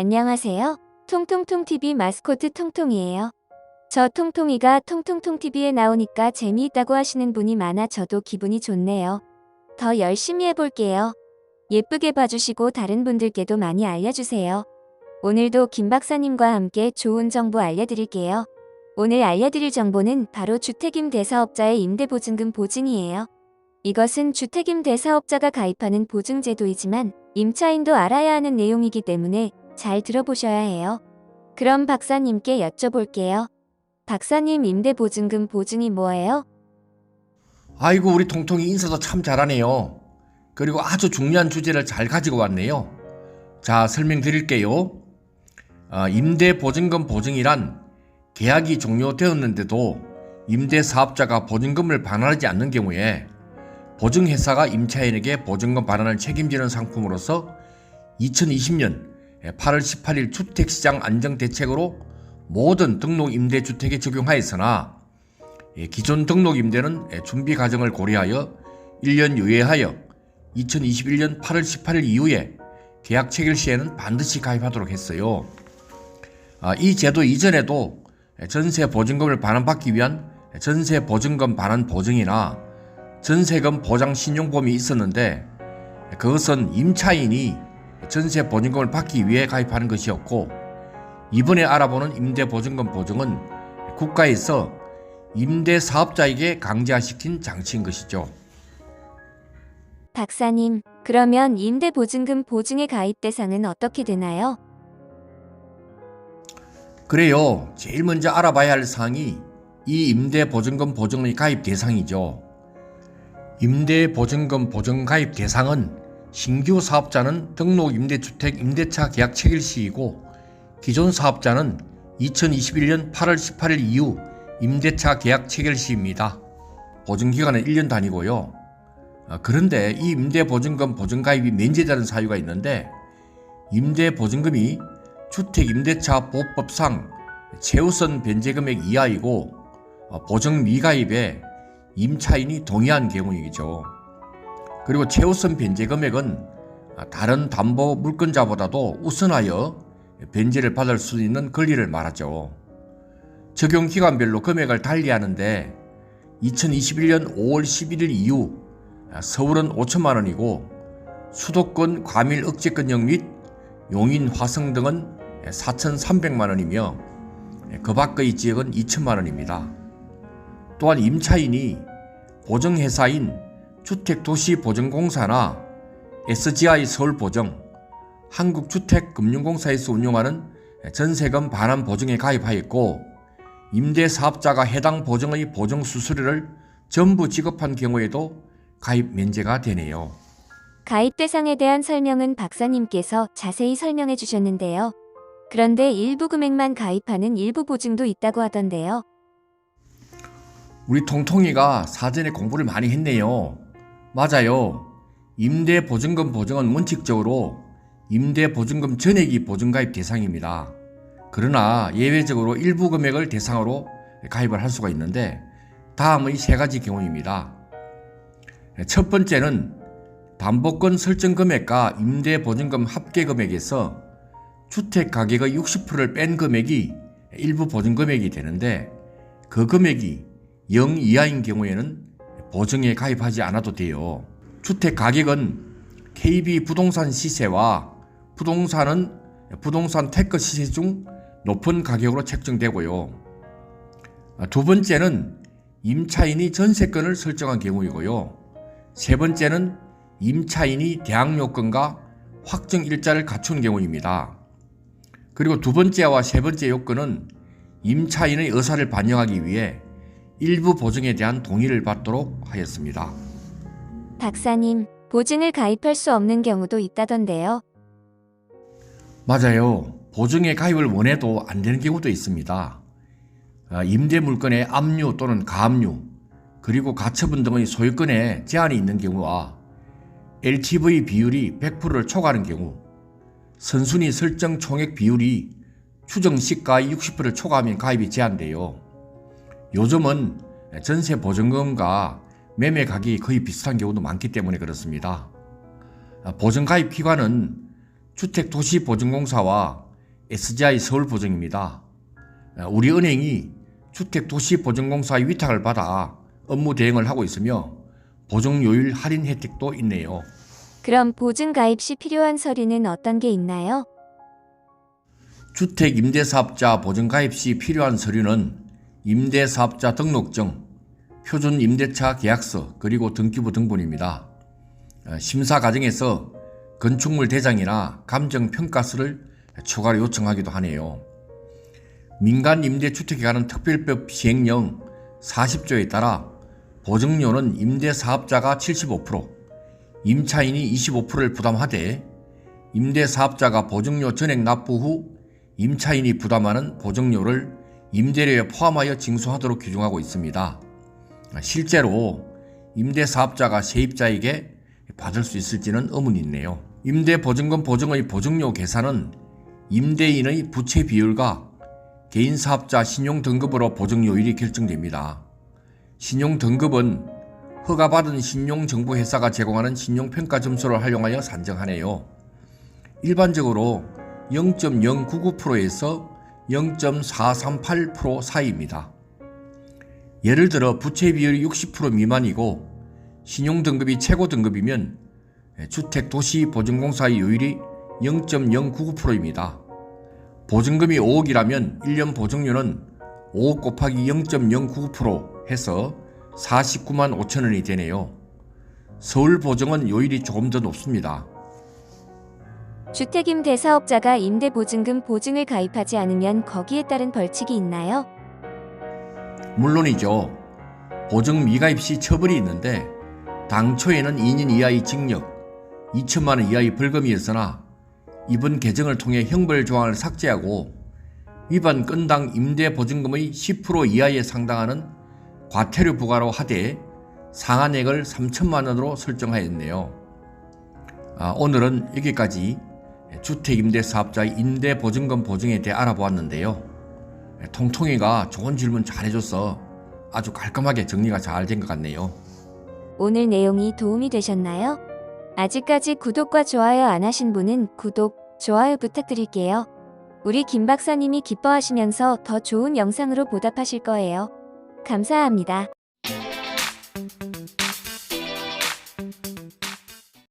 안녕하세요. 통통통TV 마스코트 통통이에요. 저 통통이가 통통통TV에 나오니까 재미있다고 하시는 분이 많아 저도 기분이 좋네요. 더 열심히 해볼게요. 예쁘게 봐주시고 다른 분들께도 많이 알려주세요. 오늘도 김 박사님과 함께 좋은 정보 알려드릴게요. 오늘 알려드릴 정보는 바로 주택임대사업자의 임대보증금 보증이에요. 이것은 주택임대사업자가 가입하는 보증제도이지만 임차인도 알아야 하는 내용이기 때문에 잘 들어보셔야 해요. 그럼 박사님께 여쭤볼게요. 박사님, 임대보증금 보증이 뭐예요? 아이고, 우리 통통이 인사도 참 잘하네요. 그리고 아주 중요한 주제를 잘 가지고 왔네요. 자, 설명드릴게요. 임대보증금 보증이란 계약이 종료되었는데도 임대사업자가 보증금을 반환하지 않는 경우에 보증회사가 임차인에게 보증금 반환을 책임지는 상품으로서 2020년 8월 18일 주택시장 안정대책으로 모든 등록 임대주택에 적용하였으나 기존 등록 임대는 준비 과정을 고려하여 1년 유예하여 2021년 8월 18일 이후에 계약 체결 시에는 반드시 가입하도록 했어요. 이 제도 이전에도 전세 보증금을 반환받기 위한 전세 보증금 반환 보증이나 전세금 보장 신용보험이 있었는데 그것은 임차인이 전세 보증금을 받기 위해 가입하는 것이었고, 이번에 알아보는 임대보증금 보증은 국가에서 임대사업자에게 강제화시킨 장치인 것이죠. 박사님, 그러면 임대보증금 보증의 가입 대상은 어떻게 되나요? 그래요. 제일 먼저 알아봐야 할 사항이 이 임대보증금 보증의 가입 대상이죠. 임대보증금 보증 가입 대상은 신규 사업자는 등록 임대주택 임대차 계약 체결 시이고, 기존 사업자는 2021년 8월 18일 이후 임대차 계약 체결 시입니다. 보증기간은 1년 단위고요. 그런데 이 임대보증금 보증가입이 면제되는 사유가 있는데, 임대보증금이 주택임대차보호법상 최우선 변제금액 이하이고 보증 미가입에 임차인이 동의한 경우이죠. 그리고 최우선 변제금액은 다른 담보 물권자보다도 우선하여 변제를 받을 수 있는 권리를 말하죠. 적용 기간별로 금액을 달리하는데 2021년 5월 11일 이후 서울은 5천만 원이고 수도권 과밀 억제권역 및 용인 화성 등은 4,300만 원이며 그 밖의 지역은 2천만 원입니다. 또한 임차인이 보증회사인 주택도시보증공사나 SGI 서울보증, 한국주택금융공사에서 운영하는 전세금 반환 보증에 가입하였고, 임대사업자가 해당 보증의 보증 수수료를 전부 지급한 경우에도 가입 면제가 되네요. 가입 대상에 대한 설명은 박사님께서 자세히 설명해 주셨는데요. 그런데 일부 금액만 가입하는 일부 보증도 있다고 하던데요. 우리 통통이가 사전에 공부를 많이 했네요. 맞아요. 임대보증금 보증은 원칙적으로 임대보증금 전액이 보증가입 대상입니다. 그러나 예외적으로 일부 금액을 대상으로 가입을 할 수가 있는데 다음의 세 가지 경우입니다. 첫 번째는 담보권 설정 금액과 임대보증금 합계 금액에서 주택 가격의 60%를 뺀 금액이 일부 보증 금액이 되는데, 그 금액이 0 이하인 경우에는 보증에 가입하지 않아도 돼요. 주택 가격은 KB 부동산 시세와 부동산 태거 시세 중 높은 가격으로 책정되고요. 두 번째는 임차인이 전세권을 설정한 경우이고요. 세 번째는 임차인이 대항 요건과 확정 일자를 갖춘 경우입니다. 그리고 두 번째와 세 번째 요건은 임차인의 의사를 반영하기 위해 일부 보증에 대한 동의를 받도록 하였습니다. 박사님, 보증을 가입할 수 없는 경우도 있다던데요. 맞아요. 보증에 가입을 원해도 안 되는 경우도 있습니다. 임대물건의 압류 또는 가압류, 그리고 가처분 등의 소유권에 제한이 있는 경우와 LTV 비율이 100%를 초과하는 경우, 선순위 설정 총액 비율이 추정 시가의 60%를 초과하면 가입이 제한돼요. 요즘은 전세 보증금과 매매 가격이 거의 비슷한 경우도 많기 때문에 그렇습니다. 보증 가입 기관은 주택도시보증공사와 SGI 서울보증입니다. 우리 은행이 주택도시보증공사의 위탁을 받아 업무 대행을 하고 있으며 보증요율 할인 혜택도 있네요. 그럼 보증 가입 시 필요한 서류는 어떤 게 있나요? 주택임대사업자 보증가입 시 필요한 서류는 임대사업자 등록증, 표준임대차 계약서, 그리고 등기부 등본입니다. 심사 과정에서 건축물 대장이나 감정평가서를 추가로 요청하기도 하네요. 민간임대주택에 관한 특별법 시행령 40조에 따라 보증료는 임대사업자가 75%, 임차인이 25%를 부담하되 임대사업자가 보증료 전액 납부 후 임차인이 부담하는 보증료를 임대료에 포함하여 징수하도록 규정하고 있습니다. 실제로 임대사업자가 세입자에게 받을 수 있을지는 의문이 있네요. 임대보증금 보증의 보증료 계산은 임대인의 부채 비율과 개인사업자 신용등급으로 보증료율이 결정됩니다. 신용등급은 허가받은 신용정보회사가 제공하는 신용평가 점수를 활용하여 산정하네요. 일반적으로 0.099%에서 0.438% 사이입니다. 예를 들어 부채 비율이 60% 미만이고 신용등급이 최고 등급이면 주택도시보증공사의 요율이 0.099%입니다. 보증금이 5억이라면 1년 보증료는 5억 곱하기 0.099% 해서 49만 5천 원이 되네요. 서울보증은 요율이 조금 더 높습니다. 주택임대사업자가 임대보증금 보증을 가입하지 않으면 거기에 따른 벌칙이 있나요? 물론이죠. 보증 미가입 시 처벌이 있는데 당초에는 2년 이하의 징역, 2천만 원 이하의 벌금이었으나 이번 개정을 통해 형벌 조항을 삭제하고 위반 건당 임대보증금의 10% 이하에 상당하는 과태료 부과로 하되 상한액을 3천만 원으로 설정하였네요. 오늘은 여기까지 주택임대사업자의 임대보증금 보증에 대해 알아보았는데요. 통통이가 좋은 질문 잘해줘서 아주 깔끔하게 정리가 잘 된 것 같네요. 오늘 내용이 도움이 되셨나요? 아직까지 구독과 좋아요 안 하신 분은 구독, 좋아요 부탁드릴게요. 우리 김 박사님이 기뻐하시면서 더 좋은 영상으로 보답하실 거예요. 감사합니다.